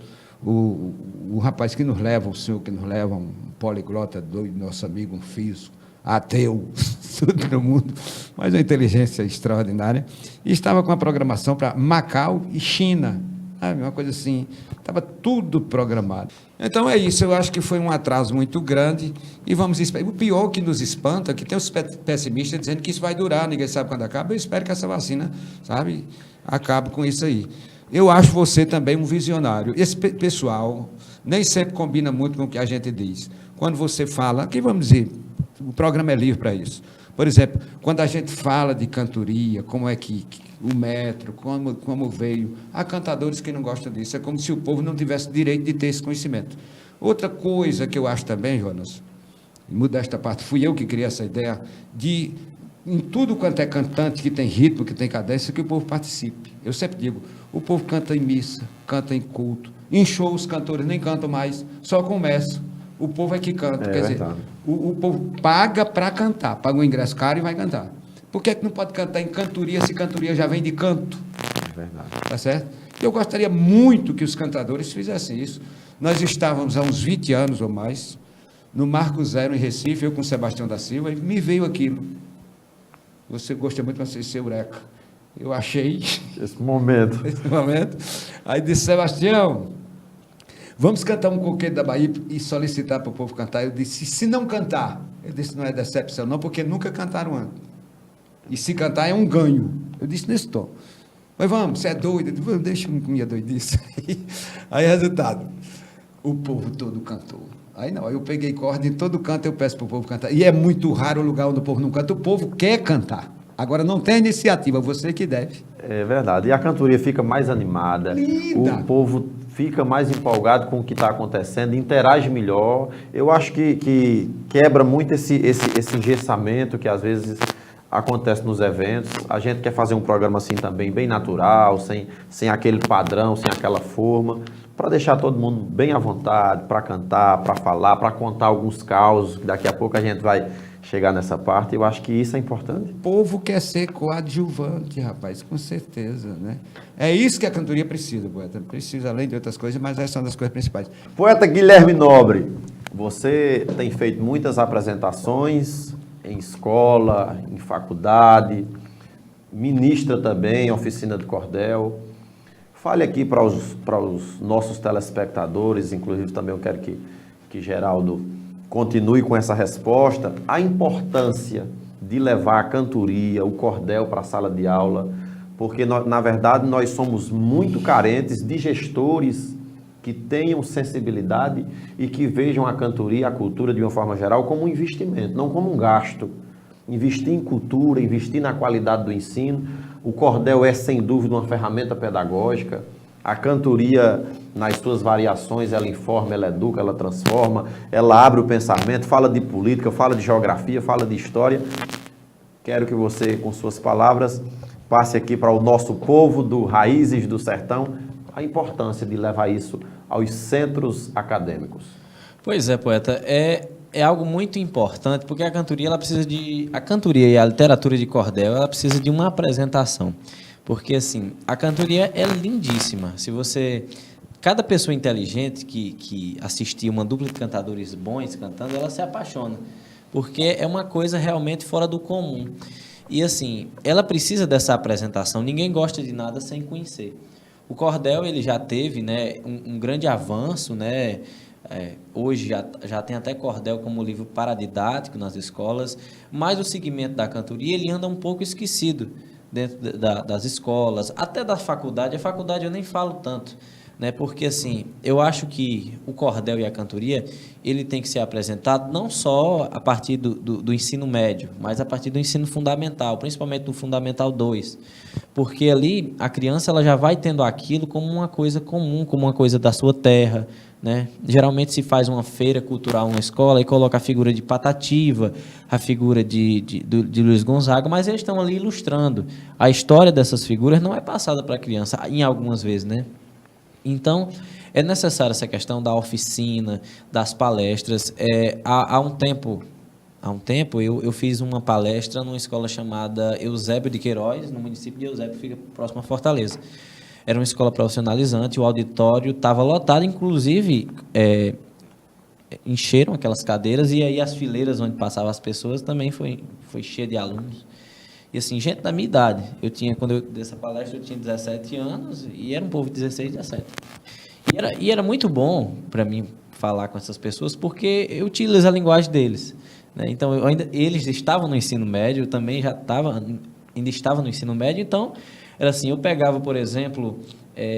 o rapaz que nos leva, o senhor que nos leva, um poliglota doido, nosso amigo, um físico, ateu, tudo no mundo, mas uma inteligência extraordinária, e estava com a programação para Macau e China, sabe? Uma coisa assim, estava tudo programado. Então é isso, eu acho que foi um atraso muito grande, e vamos esperar. O pior que nos espanta é que tem os pessimistas dizendo que isso vai durar, ninguém sabe quando acaba. Eu espero que essa vacina, sabe, acabe com isso aí. Eu acho você também um visionário. Esse pessoal nem sempre combina muito com o que a gente diz. Quando você fala, aqui vamos dizer, o programa é livre para isso. Por exemplo, quando a gente fala de cantoria, como é que o metro, como veio, há cantadores que não gostam disso, é como se o povo não tivesse direito de ter esse conhecimento. Outra coisa que eu acho também, Jonas, muda esta parte, fui eu que criei essa ideia, de, em tudo quanto é cantante, que tem ritmo, que tem cadência, que o povo participe. Eu sempre digo, o povo canta em missa, canta em culto, em show os cantores nem cantam mais, só começam. O povo é que canta, quer dizer, o povo paga para cantar, paga um ingresso caro e vai cantar. Por que é que não pode cantar em cantoria, se cantoria já vem de canto? É verdade. Tá certo? Eu gostaria muito que os cantadores fizessem isso. Nós estávamos há uns 20 anos ou mais, no Marco Zero, em Recife, eu com o Sebastião da Silva, e me veio aquilo. Você gosta muito de ser eureka. Eu achei... Esse momento. Aí disse, Sebastião, vamos cantar um coqueiro da Bahia e solicitar para o povo cantar. Eu disse, se não cantar, eu disse, não é decepção não, porque nunca cantaram antes. E se cantar é um ganho. Eu disse nesse tom. Mas vamos, você é doido? Eu disse, deixa eu minha doidice. Aí, resultado, o povo todo cantou. Aí não, eu peguei corda em todo canto, eu peço para o povo cantar. E é muito raro o lugar onde o povo não canta. O povo quer cantar. Agora não tem iniciativa, você que deve. É verdade. E a cantoria fica mais animada. Linda. O povo fica mais empolgado com o que está acontecendo, interage melhor. Eu acho que quebra muito esse engessamento que às vezes acontece nos eventos. A gente quer fazer um programa assim também bem natural, sem aquele padrão, sem aquela forma, para deixar todo mundo bem à vontade, para cantar, para falar, para contar alguns causos, que daqui a pouco a gente vai chegar nessa parte. Eu acho que isso é importante. O povo quer ser coadjuvante, rapaz, com certeza, né? É isso que a cantoria precisa, poeta. Precisa, além de outras coisas, mas essas são das coisas principais. Poeta Guilherme Nobre, você tem feito muitas apresentações em escola, em faculdade, ministra também, oficina de cordel. Fale aqui para os nossos telespectadores, inclusive também eu quero que Geraldo continue com essa resposta, a importância de levar a cantoria, o cordel para a sala de aula, porque na verdade nós somos muito carentes de gestores que tenham sensibilidade e que vejam a cantoria, a cultura de uma forma geral como um investimento, não como um gasto. Investir em cultura, investir na qualidade do ensino. O cordel é sem dúvida uma ferramenta pedagógica. A cantoria, nas suas variações, ela informa, ela educa, ela transforma, ela abre o pensamento, fala de política, fala de geografia, fala de história. Quero que você, com suas palavras, passe aqui para o nosso povo do Raízes do Sertão a importância de levar isso aos centros acadêmicos. Pois é, poeta, é algo muito importante, porque a cantoria e a literatura de cordel, ela precisa de uma apresentação. Porque, assim, a cantoria é lindíssima. Cada pessoa inteligente que assistir uma dupla de cantadores bons cantando, ela se apaixona. Porque é uma coisa realmente fora do comum. E, assim, ela precisa dessa apresentação. Ninguém gosta de nada sem conhecer. O cordel, ele já teve, né, um grande avanço, né? Hoje já tem até cordel como livro paradidático nas escolas, mas o segmento da cantoria, ele anda um pouco esquecido dentro das escolas, até da faculdade. A faculdade eu nem falo tanto, né? Porque, assim, eu acho que o cordel e a cantoria, ele tem que ser apresentado não só a partir do ensino médio, mas a partir do ensino fundamental, principalmente do Fundamental 2, porque ali a criança ela já vai tendo aquilo como uma coisa comum, como uma coisa da sua terra, né? Geralmente se faz uma feira cultural numa escola e coloca a figura de Patativa, a figura de Luiz Gonzaga, mas eles estão ali ilustrando. A história dessas figuras não é passada para a criança, em algumas vezes, né? Então, é necessária essa questão da oficina, das palestras. Há um tempo eu fiz uma palestra numa escola chamada Eusébio de Queiroz, no município de Eusébio, que fica próximo a Fortaleza. Era uma escola profissionalizante, o auditório estava lotado, inclusive encheram aquelas cadeiras e aí as fileiras onde passavam as pessoas também foi cheia de alunos. E assim, gente da minha idade. Quando eu dei essa palestra, eu tinha 17 anos e era um povo de 16, 17. E era muito bom para mim falar com essas pessoas porque eu utilizo a linguagem deles, né? Então, eles estavam no ensino médio, eu também ainda estava no ensino médio, então era assim, eu pegava, por exemplo,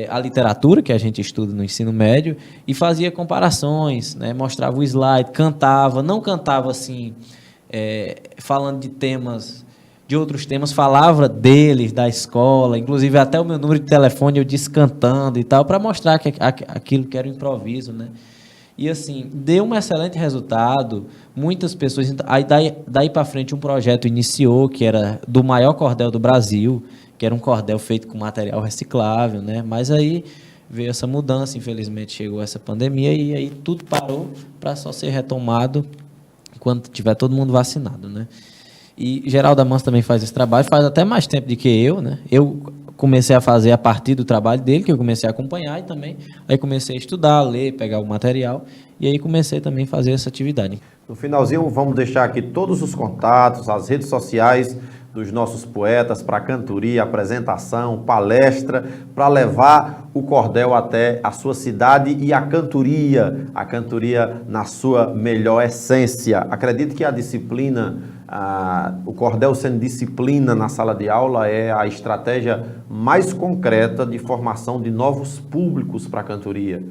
a literatura que a gente estuda no ensino médio e fazia comparações, né? Mostrava o slide, não cantava assim, falando de outros temas, falava deles, da escola, inclusive até o meu número de telefone eu disse cantando e tal, para mostrar que aquilo que era um improviso, né? E assim, deu um excelente resultado, muitas pessoas, aí daí para frente um projeto iniciou, que era do maior cordel do Brasil, que era um cordel feito com material reciclável, né? Mas aí veio essa mudança, infelizmente chegou essa pandemia e aí tudo parou para só ser retomado quando tiver todo mundo vacinado, né? E Geraldo Amâncio também faz esse trabalho, faz até mais tempo do que eu, né? Eu comecei a fazer a partir do trabalho dele, que eu comecei a acompanhar e também aí comecei a estudar, ler, pegar o material e aí comecei também a fazer essa atividade. No finalzinho, vamos deixar aqui todos os contatos, as redes sociais dos nossos poetas para cantoria, apresentação, palestra, para levar o cordel até a sua cidade e a cantoria na sua melhor essência. Acredito que a disciplina, o cordel sendo disciplina na sala de aula é a estratégia mais concreta de formação de novos públicos para a cantoria.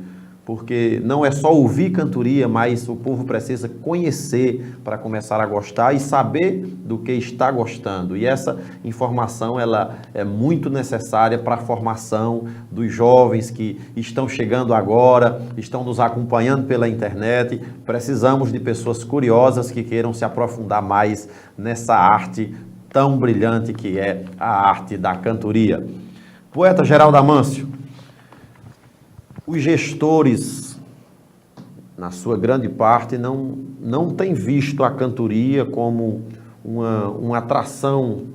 Porque não é só ouvir cantoria, mas o povo precisa conhecer para começar a gostar e saber do que está gostando. E essa informação ela é muito necessária para a formação dos jovens que estão chegando agora, estão nos acompanhando pela internet. Precisamos de pessoas curiosas que queiram se aprofundar mais nessa arte tão brilhante que é a arte da cantoria. Poeta Geraldo Amâncio, os gestores, na sua grande parte, não têm visto a cantoria como uma atração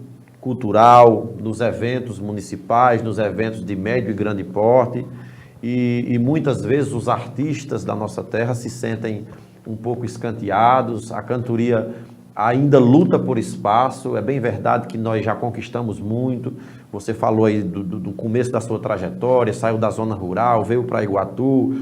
cultural nos eventos municipais, nos eventos de médio e grande porte, e muitas vezes os artistas da nossa terra se sentem um pouco escanteados. A cantoria ainda luta por espaço. É bem verdade que nós já conquistamos muito. Você falou aí do começo da sua trajetória, saiu da zona rural, veio para Iguatu,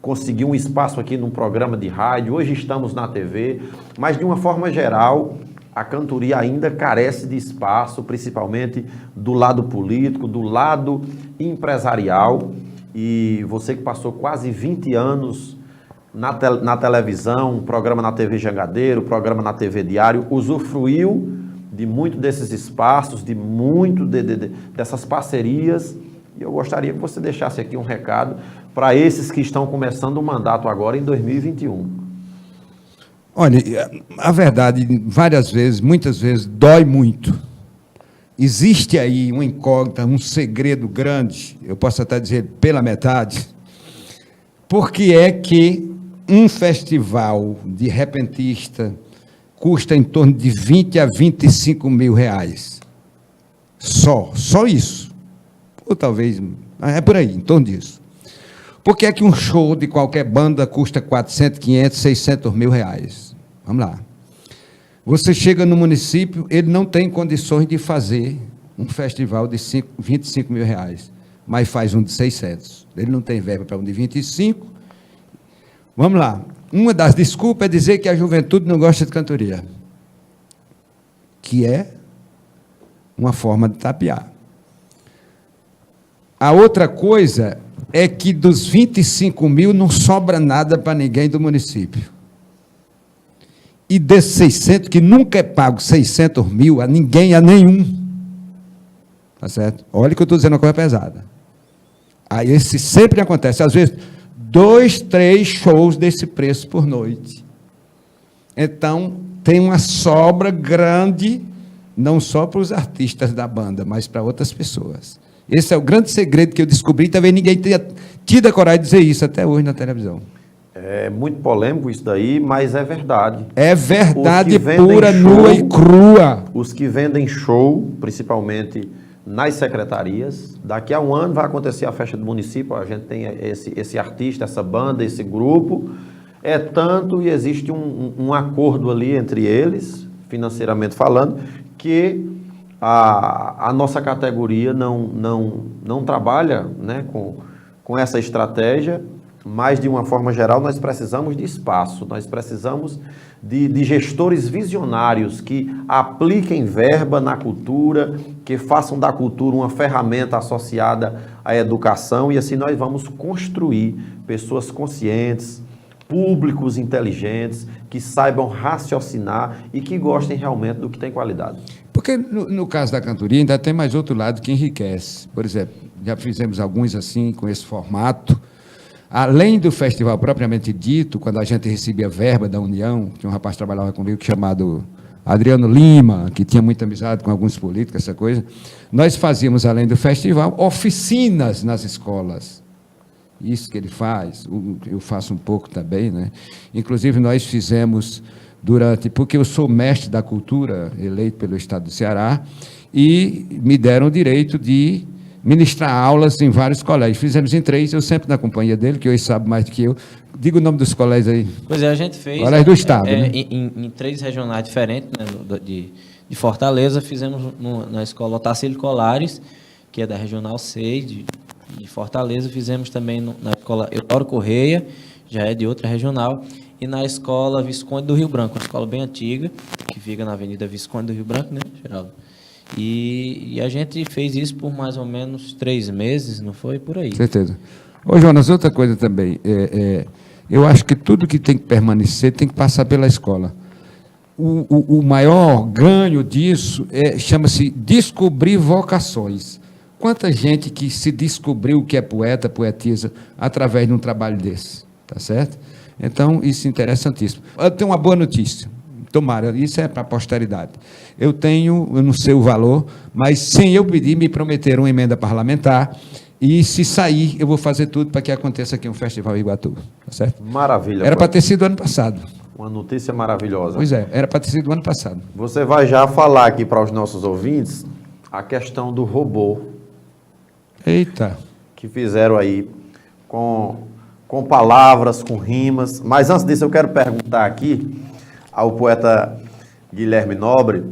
conseguiu um espaço aqui num programa de rádio, hoje estamos na TV, mas de uma forma geral, a cantoria ainda carece de espaço, principalmente do lado político, do lado empresarial. E você que passou quase 20 anos na televisão, um programa na TV Jangadeiro, programa na TV Diário, usufruiu de muito desses espaços, de muito dessas parcerias. E eu gostaria que você deixasse aqui um recado para esses que estão começando o mandato agora em 2021. Olha, a verdade, muitas vezes, dói muito. Existe aí uma incógnita, um segredo grande, eu posso até dizer pela metade, porque é que um festival de repentista custa em torno de 20 a 25 mil reais. Só isso. Ou talvez, é por aí, em torno disso. Por que é que um show de qualquer banda custa 400, 500, 600 mil reais? Vamos lá. Você chega no município, ele não tem condições de fazer um festival de 25 mil reais, mas faz um de 600. Ele não tem verba para um de 25. Vamos lá. Uma das desculpas é dizer que a juventude não gosta de cantoria, que é uma forma de tapear. A outra coisa é que dos 25 mil não sobra nada para ninguém do município. E desses 600, que nunca é pago 600 mil a ninguém, a nenhum. Tá certo? Olha que eu estou dizendo uma coisa pesada. Aí esse sempre acontece. Às vezes, 2, 3 shows desse preço por noite. Então, tem uma sobra grande, não só para os artistas da banda, mas para outras pessoas. Esse é o grande segredo que eu descobri, talvez ninguém tenha tido a coragem de dizer isso até hoje na televisão. É muito polêmico isso daí, mas é verdade. É verdade pura, nua e crua. Os que vendem show, principalmente nas secretarias, daqui a um ano vai acontecer a festa do município, a gente tem esse artista, essa banda, esse grupo, é tanto e existe um acordo ali entre eles, financeiramente falando, que a nossa categoria não trabalha, né, com essa estratégia, mas, de uma forma geral, nós precisamos de espaço, nós precisamos de gestores visionários que apliquem verba na cultura, que façam da cultura uma ferramenta associada à educação, e assim nós vamos construir pessoas conscientes, públicos inteligentes, que saibam raciocinar e que gostem realmente do que tem qualidade. Porque, no caso da cantoria, ainda tem mais outro lado que enriquece. Por exemplo, já fizemos alguns assim, com esse formato. Além do festival propriamente dito, quando a gente recebia verba da União, tinha um rapaz que trabalhava comigo chamado Adriano Lima, que tinha muita amizade com alguns políticos, essa coisa, nós fazíamos, além do festival, oficinas nas escolas. Isso que ele faz, eu faço um pouco também, né? Inclusive, nós fizemos porque eu sou mestre da cultura, eleito pelo Estado do Ceará, e me deram o direito de ministrar aulas em vários colégios. Fizemos em 3, eu sempre na companhia dele, que hoje sabe mais do que eu. Diga o nome dos colégios aí. Pois é, a gente fez... Colégios do Estado, né? Em 3 regionais diferentes, né, de Fortaleza, fizemos na escola Otacílio Colares, que é da Regional 6, de Fortaleza, fizemos também na escola Eudoro Correia, já é de outra regional, e na escola Visconde do Rio Branco, uma escola bem antiga, que fica na Avenida Visconde do Rio Branco, né, Geraldo? E a gente fez isso por mais ou menos 3 meses, não foi? Por aí. Certeza. Ô, Jonas, outra coisa também, eu acho que tudo que tem que permanecer tem que passar pela escola. O maior ganho disso chama-se descobrir vocações. Quanta gente que se descobriu que é poeta, poetisa, através de um trabalho desse, tá certo? Então, isso é interessantíssimo. Eu tenho uma boa notícia. Tomara, isso é para a posteridade. Eu não sei o valor, mas sem eu pedir, me prometeram uma emenda parlamentar, e se sair, eu vou fazer tudo para que aconteça aqui um festival em Iguatu, tá certo? Maravilha. Era para ter sido ano passado. Uma notícia maravilhosa. Pois é, era para ter sido ano passado. Você vai já falar aqui para os nossos ouvintes a questão do robô Eita. que fizeram aí com palavras, com rimas. Mas antes disso, eu quero perguntar aqui ao poeta Guilherme Nobre,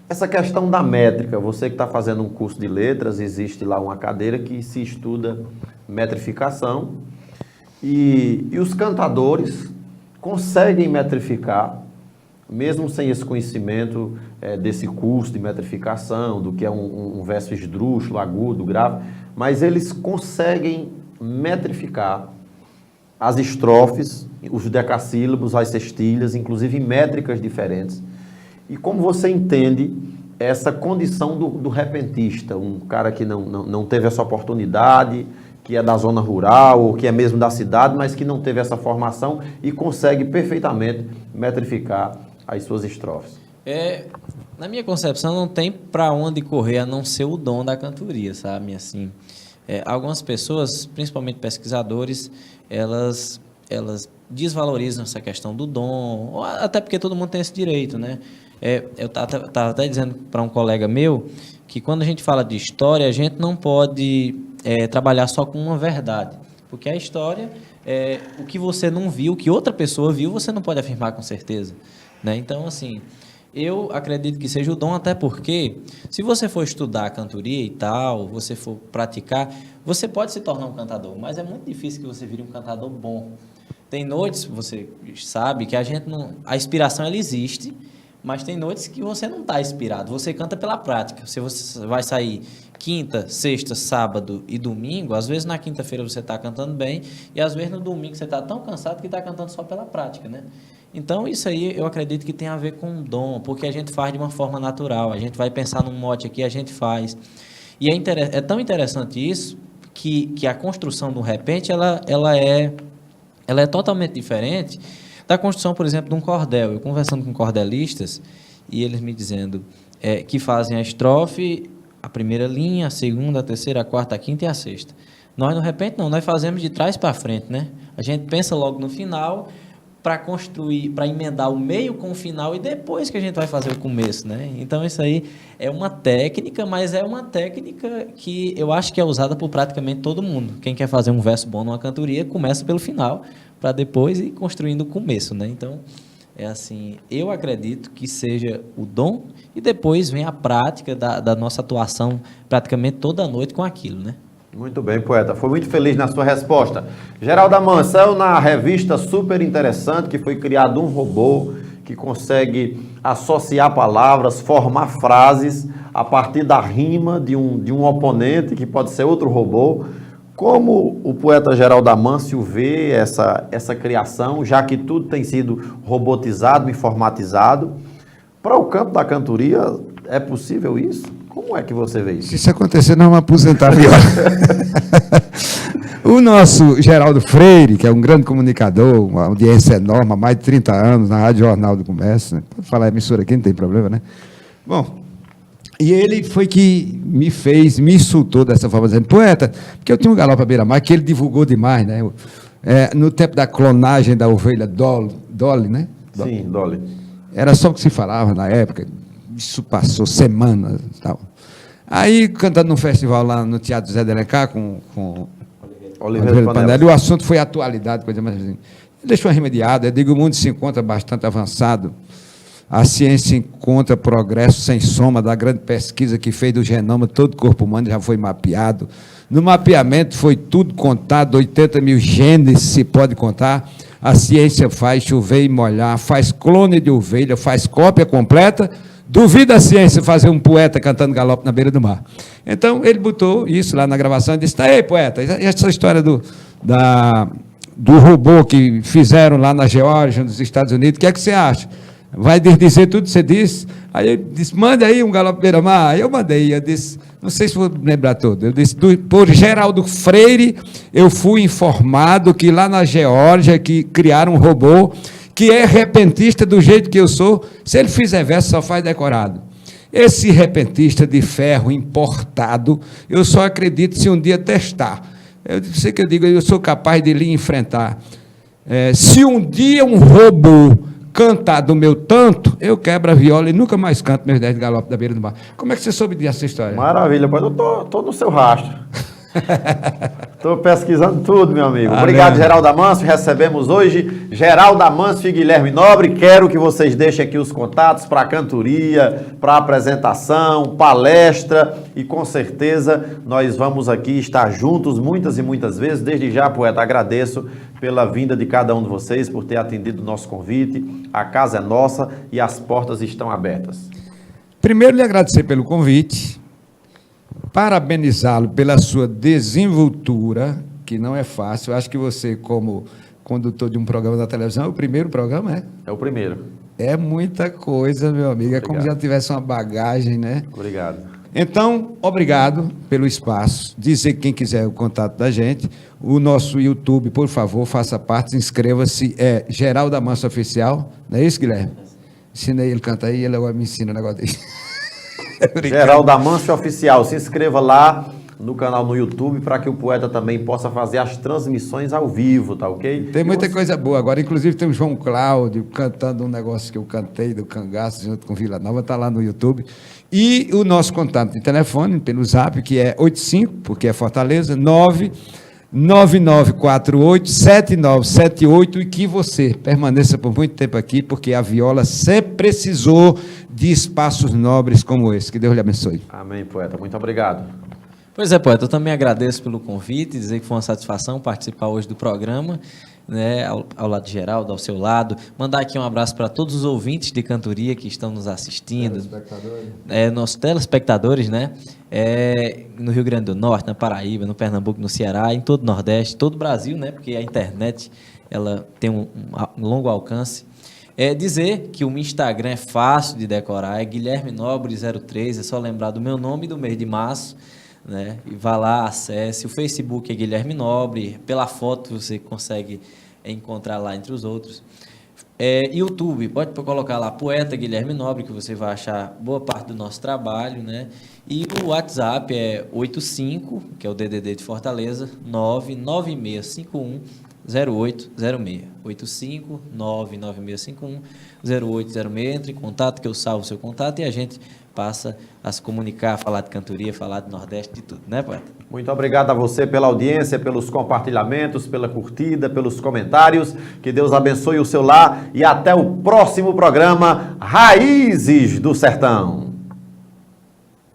essa questão da métrica. Você que está fazendo um curso de letras, existe lá uma cadeira que se estuda metrificação, e os cantadores conseguem metrificar, mesmo sem esse conhecimento desse curso de metrificação, do que é um verso esdrúxulo, agudo, grave, mas eles conseguem metrificar as estrofes, os decassílabos, as sextilhas, inclusive em métricas diferentes. E como você entende essa condição do repentista, um cara que não teve essa oportunidade, que é da zona rural ou que é mesmo da cidade, mas que não teve essa formação e consegue perfeitamente metrificar as suas estrofes? Na minha concepção, não tem para onde correr a não ser o dom da cantoria, sabe? Assim, algumas pessoas, principalmente pesquisadores, elas desvalorizam essa questão do dom, até porque todo mundo tem esse direito, né? Eu estava até dizendo para um colega meu que quando a gente fala de história, a gente não pode trabalhar só com uma verdade, porque a história, o que você não viu, o que outra pessoa viu, você não pode afirmar com certeza, né? Então, assim, eu acredito que seja o dom, até porque, se você for estudar a cantoria e tal, você for praticar, você pode se tornar um cantador, mas é muito difícil que você vire um cantador bom. Tem noites, você sabe, que a inspiração ela existe, mas tem noites que você não está inspirado, você canta pela prática. Se você vai sair quinta, sexta, sábado e domingo, às vezes na quinta-feira você está cantando bem, e às vezes no domingo você está tão cansado que está cantando só pela prática, né? Então, isso aí eu acredito que tem a ver com o dom, porque a gente faz de uma forma natural, a gente vai pensar num mote aqui, a gente faz. E é tão interessante isso, que a construção do repente, ela é totalmente diferente da construção, por exemplo, de um cordel. Eu conversando com cordelistas, e eles me dizendo que fazem a estrofe, a primeira linha, a segunda, a terceira, a quarta, a quinta e a sexta. Nós, no repente, não, nós fazemos de trás para frente, né? A gente pensa logo no final, para construir, para emendar o meio com o final, e depois que a gente vai fazer o começo, né? Então, isso aí é uma técnica, mas é uma técnica que eu acho que é usada por praticamente todo mundo. Quem quer fazer um verso bom numa cantoria, começa pelo final, para depois ir construindo o começo, né? Então, é assim, eu acredito que seja o dom, e depois vem a prática da nossa atuação praticamente toda noite com aquilo, né? Muito bem, poeta. Foi muito feliz na sua resposta. Geraldo Amancel, na revista super interessante, que foi criado um robô que consegue associar palavras, formar frases a partir da rima de um oponente, que pode ser outro robô. Como o poeta Geraldo Amâncio vê essa criação, já que tudo tem sido robotizado, informatizado? Para o campo da cantoria, é possível isso? Como é que você vê isso? Se isso acontecer, nós vamos aposentar melhor. O nosso Geraldo Freire, que é um grande comunicador, uma audiência enorme, há mais de 30 anos, na Rádio Jornal do Comércio, né? Pode falar emissora aqui, não tem problema, né? Bom, e ele foi que me insultou dessa forma, dizendo, poeta, porque eu tinha um galope à beira-mar, que ele divulgou demais, né? No tempo da clonagem da ovelha Dolly, né? Sim, Dolly. Era só o que se falava na época. Isso passou semanas e tal. Aí, cantando num festival lá no Teatro Zé de Alencar com Oliveira Panelas, o assunto foi atualidade, coisa mais assim. Deixou remediado. Eu digo, o mundo se encontra bastante avançado. A ciência encontra progresso sem soma da grande pesquisa que fez do genoma, todo o corpo humano já foi mapeado. No mapeamento foi tudo contado, 80 mil genes se pode contar. A ciência faz chover e molhar, faz clone de ovelha, faz cópia completa. Duvida a ciência fazer um poeta cantando galope na beira do mar. Então, ele botou isso lá na gravação e disse, ei, poeta, essa história do robô que fizeram lá na Geórgia, nos Estados Unidos, o que é que você acha? Vai dizer tudo que você disse? Aí ele disse, manda aí um galope beira-mar. Aí eu mandei, eu disse, não sei se vou lembrar todo, eu disse, por Geraldo Freire, eu fui informado que lá na Geórgia, que criaram um robô que é repentista do jeito que eu sou, se ele fizer verso, só faz decorado. Esse repentista de ferro importado, eu só acredito se um dia testar. Eu sei que eu digo, eu sou capaz de lhe enfrentar. Se um dia um robô cantar do meu tanto, eu quebro a viola e nunca mais canto meus 10 galopes da beira do mar. Como é que você soube dessa história? Maravilha, pois eu tô no seu rastro. Estou pesquisando tudo, meu amigo. Valeu. Obrigado, Geraldo Amâncio. Recebemos hoje Geraldo Amâncio e Guilherme Nobre. Quero que vocês deixem aqui os contatos para a cantoria, para a apresentação, palestra e com certeza nós vamos aqui estar juntos muitas e muitas vezes. Desde já, poeta, agradeço pela vinda de cada um de vocês, por ter atendido o nosso convite. A casa é nossa e as portas estão abertas. Primeiro, lhe agradecer pelo convite. Parabenizá-lo pela sua desenvoltura, que não é fácil. Eu acho que você, como condutor de um programa da televisão, é o primeiro programa, É o primeiro. É muita coisa, meu amigo. Obrigado. É como se já tivesse uma bagagem, né? Obrigado. Então, obrigado pelo espaço. Dizer que quem quiser o contato da gente, o nosso YouTube, por favor, faça parte, inscreva-se. É Geraldo Amâncio Oficial. Não é isso, Guilherme? Ensinei ele a cantar aí, ele agora me ensina o negócio dele. Geraldo Amâncio Oficial, se inscreva lá no canal no YouTube para que o poeta também possa fazer as transmissões ao vivo, tá ok? Tem muita coisa boa agora, inclusive tem o João Cláudio cantando um negócio que eu cantei do Cangaço junto com Vila Nova, está lá no YouTube. E o nosso contato de telefone pelo Zap, que é 85, porque é Fortaleza, 99948-7978, e que você permaneça por muito tempo aqui, porque a viola sempre precisou de espaços nobres como esse. Que Deus lhe abençoe. Amém, poeta. Muito obrigado. Pois é, poeta, eu também agradeço pelo convite, dizer que foi uma satisfação participar hoje do programa, né, ao lado de Geraldo, ao seu lado. Mandar aqui um abraço para todos os ouvintes de cantoria que estão nos assistindo. Nossos telespectadores, né? No Rio Grande do Norte, na Paraíba, no Pernambuco, no Ceará, em todo o Nordeste, todo o Brasil, né? Porque a internet ela tem um longo alcance. Dizer que o meu Instagram é fácil de decorar, é Guilherme Nobre 03, é só lembrar do meu nome e do mês de março, né? E vá lá, acesse. O Facebook é Guilherme Nobre, pela foto você consegue encontrar lá entre os outros. YouTube, pode colocar lá Poeta Guilherme Nobre, que você vai achar boa parte do nosso trabalho, né? E o WhatsApp é 85, que é o DDD de Fortaleza, 99651 0806. 85 99651 0806. Entre em contato, que eu salvo o seu contato e a gente passa a se comunicar, falar de cantoria, falar de Nordeste, de tudo, né, poeta? Muito obrigado a você pela audiência, pelos compartilhamentos, pela curtida, pelos comentários. Que Deus abençoe o seu lar e até o próximo programa Raízes do Sertão.